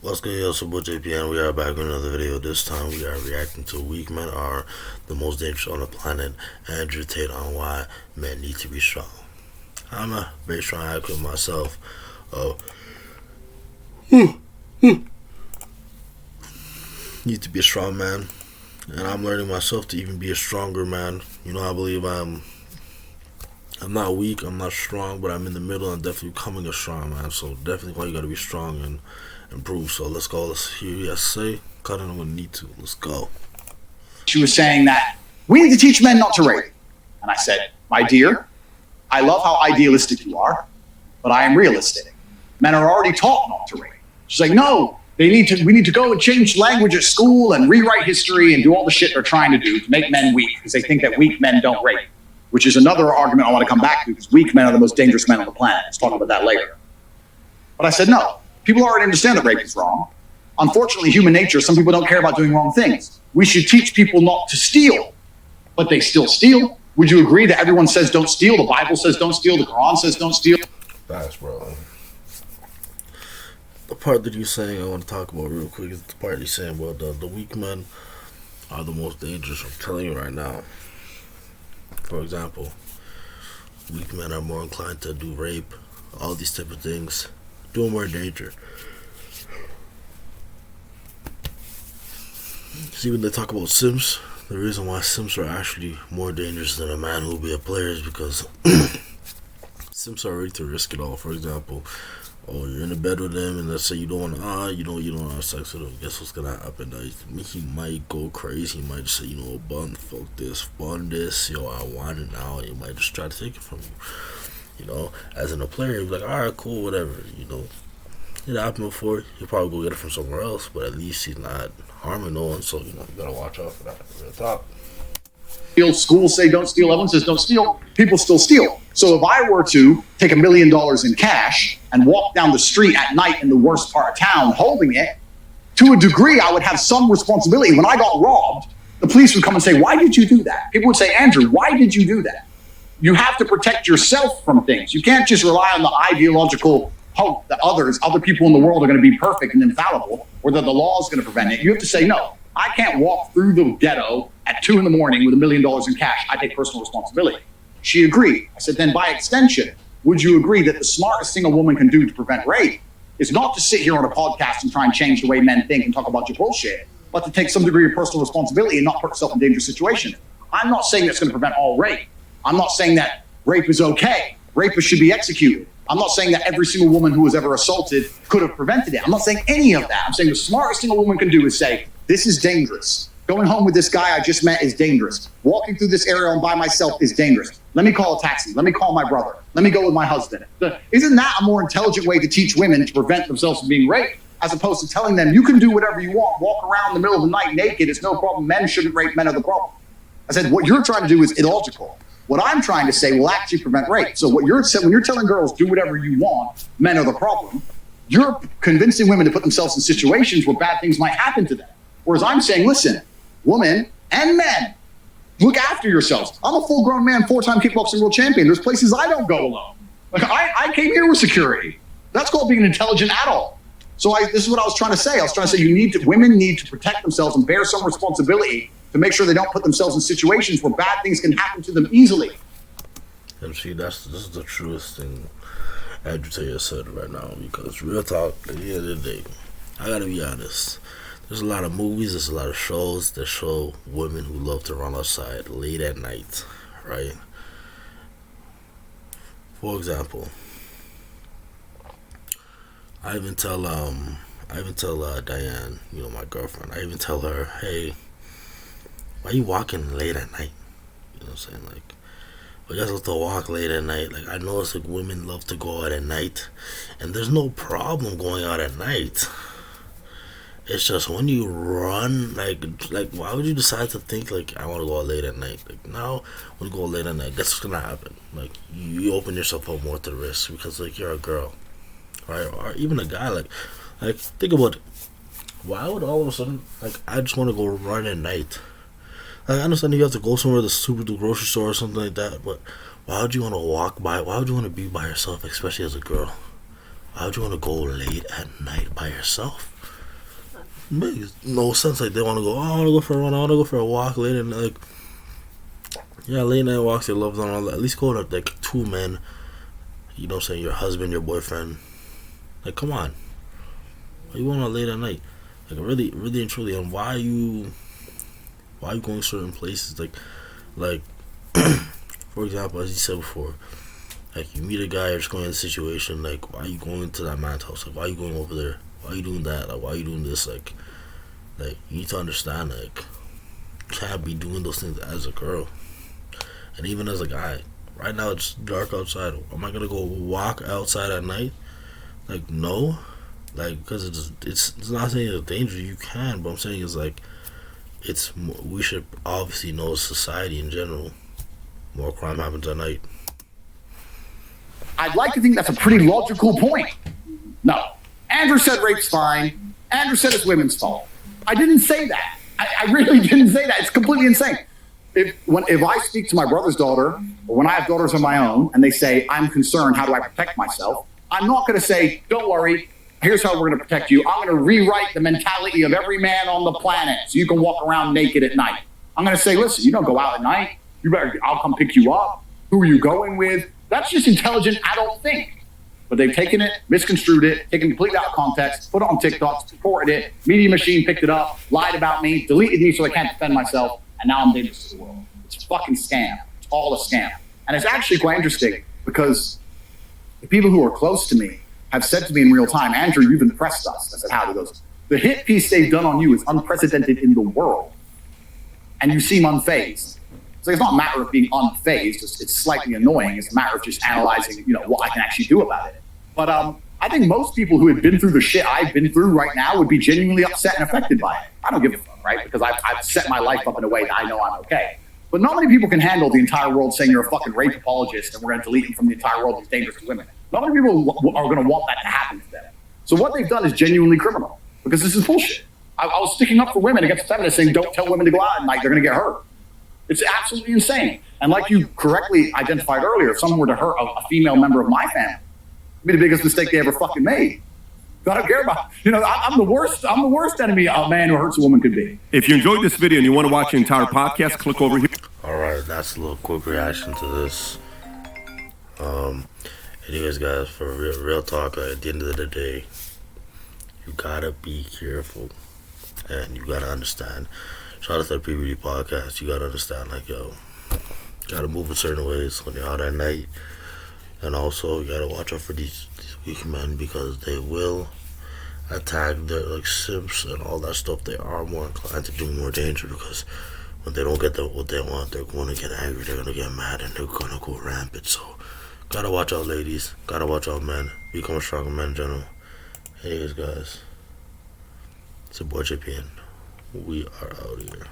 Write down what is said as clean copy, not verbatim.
What's good, yo? So, JP, and we are back with another video. This time, we are reacting to weak men are the most dangerous on the planet. Andrew Tate on why men need to be strong. I'm a very strong advocate myself. Need to be a strong man, and I'm learning myself to even be a stronger man. I believe I'm not weak, I'm not strong, but I'm in the middle. I'm definitely becoming a strong man. So definitely, why you gotta be strong and improve. So let's go. Let's hear you guys say. Cut it. I'm gonna need to. Let's go. She was saying that we need to teach men not to rape, and I said, my dear, I love how idealistic you are, but I am realistic. Men are already taught not to rape. She's like, no, we need to go and change language at school and rewrite history and do all the shit they're trying to do to make men weak because they think that weak men don't rape, which is another argument I want to come back to because weak men are the most dangerous men on the planet. Let's talk about that later. But I said, no, people already understand that rape is wrong. Unfortunately, human nature, some people don't care about doing wrong things. We should teach people not to steal, but they still steal. Would you agree that everyone says don't steal? The Bible says don't steal. The Quran says don't steal. Facts, bro. The part that you're saying I want to talk about real quick is the part you're saying, well, the weak men are the most dangerous. I'm telling you right now. For example, weak men are more inclined to do rape, all these type of things, do more danger. See, when they talk about simps, the reason why simps are actually more dangerous than a man who will be a player is because simps are ready to risk it all. For example, you're in a bed with them, and let's say you don't want to have sex with him. Guess what's gonna happen? He might go crazy. He might just say, fuck this, fun this, I want it now. He might just try to take it from you. As in a player, he'd be like, all right, cool, whatever. It happened before. He'll probably go get it from somewhere else, but at least he's not harming no one. So you gotta watch out for that. Real talk. Schools say don't steal. Everyone says don't steal. People still steal. So if I were to take $1 million in cash and walk down the street at night in the worst part of town holding it, to a degree, I would have some responsibility. When I got robbed, the police would come and say, why did you do that? People would say, Andrew, why did you do that? You have to protect yourself from things. You can't just rely on the ideological hope that other people in the world are going to be perfect and infallible, or that the law is going to prevent it. You have to say, no, I can't walk through the ghetto at 2 a.m. with $1 million in cash. I take personal responsibility. She agreed. I said, then by extension, would you agree that the smartest thing a woman can do to prevent rape is not to sit here on a podcast and try and change the way men think and talk about your bullshit, but to take some degree of personal responsibility and not put yourself in dangerous situations? I'm not saying that's going to prevent all rape. I'm not saying that rape is okay. Rapists should be executed. I'm not saying that every single woman who was ever assaulted could have prevented it. I'm not saying any of that. I'm saying the smartest thing a woman can do is say, this is dangerous. Going home with this guy I just met is dangerous. Walking through this area by myself is dangerous. Let me call a taxi. Let me call my brother. Let me go with my husband. Isn't that a more intelligent way to teach women to prevent themselves from being raped, as opposed to telling them you can do whatever you want, walk around in the middle of the night naked, it's no problem, men shouldn't rape, men are the problem? I said, what you're trying to do is illogical. What I'm trying to say will actually prevent rape. So what you're saying, when you're telling girls do whatever you want, men are the problem, you're convincing women to put themselves in situations where bad things might happen to them. Whereas I'm saying, listen, women and men, look after yourselves. I'm a full-grown man, 4-time kickboxing world champion. There's places I don't go alone. Like I came here with security. That's called being an intelligent adult. So this is what I was trying to say. I was trying to say women need to protect themselves and bear some responsibility to make sure they don't put themselves in situations where bad things can happen to them easily. And see, this is the truest thing Andrew Tate said right now, because real talk, at the end of the day, I gotta be honest. There's a lot of movies, there's a lot of shows that show women who love to run outside late at night, right? For example, I even tell Diane, my girlfriend, I even tell her, hey, why are you walking late at night? You know what I'm saying? You guys love to walk late at night. I know it's women love to go out at night, and there's no problem going out at night. It's just when you run, why would you decide to think I want to go out late at night? Now, when you go out late at night, guess what's gonna happen? You open yourself up more to the risk because you're a girl, right? Or even a guy. Think about it. Why would all of a sudden I just want to go run at night? I understand you have to go somewhere to the grocery store or something like that, but why would you want to walk by? Why would you want to be by yourself, especially as a girl? Why would you want to go late at night by yourself? makes no sense. Like they want to go, oh, I want to go for a run, I want to go for a walk late and like, yeah, late night walks, your loved one, all that. At least go to like two men. You know what I'm saying? Your husband, your boyfriend. Like, come on. Why you going out late at night? Like, really, really and truly. And why are you going certain places? Like, for example, as you said before, like you meet a guy or just going in a situation. Like, why are you going to that man's house? Like, why are you going over there? Why are you doing that? Like, why are you doing this? Like you need to understand. Like, you can't be doing those things as a girl, and even as a guy. Right now it's dark outside. Am I gonna go walk outside at night? Like, no. Like, because it's not saying it's dangerous. You can, but I'm saying it's like we should obviously know as society in general, more crime happens at night. I'd like to think that's a pretty logical point. No. Andrew said rape's fine. Andrew said it's women's fault. I didn't say that. I really didn't say that. It's completely insane. If I speak to my brother's daughter, or when I have daughters of my own, and they say, I'm concerned, how do I protect myself? I'm not going to say, don't worry, here's how we're going to protect you. I'm going to rewrite the mentality of every man on the planet so you can walk around naked at night. I'm going to say, listen, you don't go out at night. I'll come pick you up. Who are you going with? That's just intelligent adult think. But they've taken it, misconstrued it, taken it completely out of context, put it on TikTok, supported it, Media Machine picked it up, lied about me, deleted me so I can't defend myself, and now I'm dangerous to the world. It's a fucking scam. It's all a scam. And it's actually quite interesting because the people who are close to me have said to me in real time, Andrew, you've impressed us. I said, how? He goes, the hit piece they've done on you is unprecedented in the world. And you seem unfazed. So it's not a matter of being unfazed. It's slightly annoying. It's a matter of just analyzing, what I can actually do about it. But I think most people who had been through the shit I've been through right now would be genuinely upset and affected by it. I don't give a fuck, right? Because I've set my life up in a way that I know I'm okay. But not many people can handle the entire world saying you're a fucking rape apologist and we're going to delete you from the entire world. It's dangerous to women. Not many people are going to want that to happen to them. So what they've done is genuinely criminal because this is bullshit. I was sticking up for women against feminists saying don't tell women to go out at night. They're going to get hurt. It's absolutely insane. And like you correctly identified earlier, if someone were to hurt a female member of my family, it'd be the biggest mistake they ever fucking made. I don't care about, I'm the worst enemy a man who hurts a woman could be. If you enjoyed this video and you want to watch the entire podcast, click over here. All right, that's a little quick reaction to this. Anyways, guys, for real talk, at the end of the day, you gotta be careful and you gotta understand. Shout out to the PBD podcast. You gotta understand, you gotta move in certain ways when you're out at night. And also, you gotta watch out for these weak men because they will attack their simps and all that stuff. They are more inclined to do more danger because when they don't get what they want, they're going to get angry, they're going to get mad, and they're going to go rampant. So, gotta watch out, ladies. Gotta watch out, men. Become a stronger man in general. Anyways, guys, it's your boy JPN. We are out here.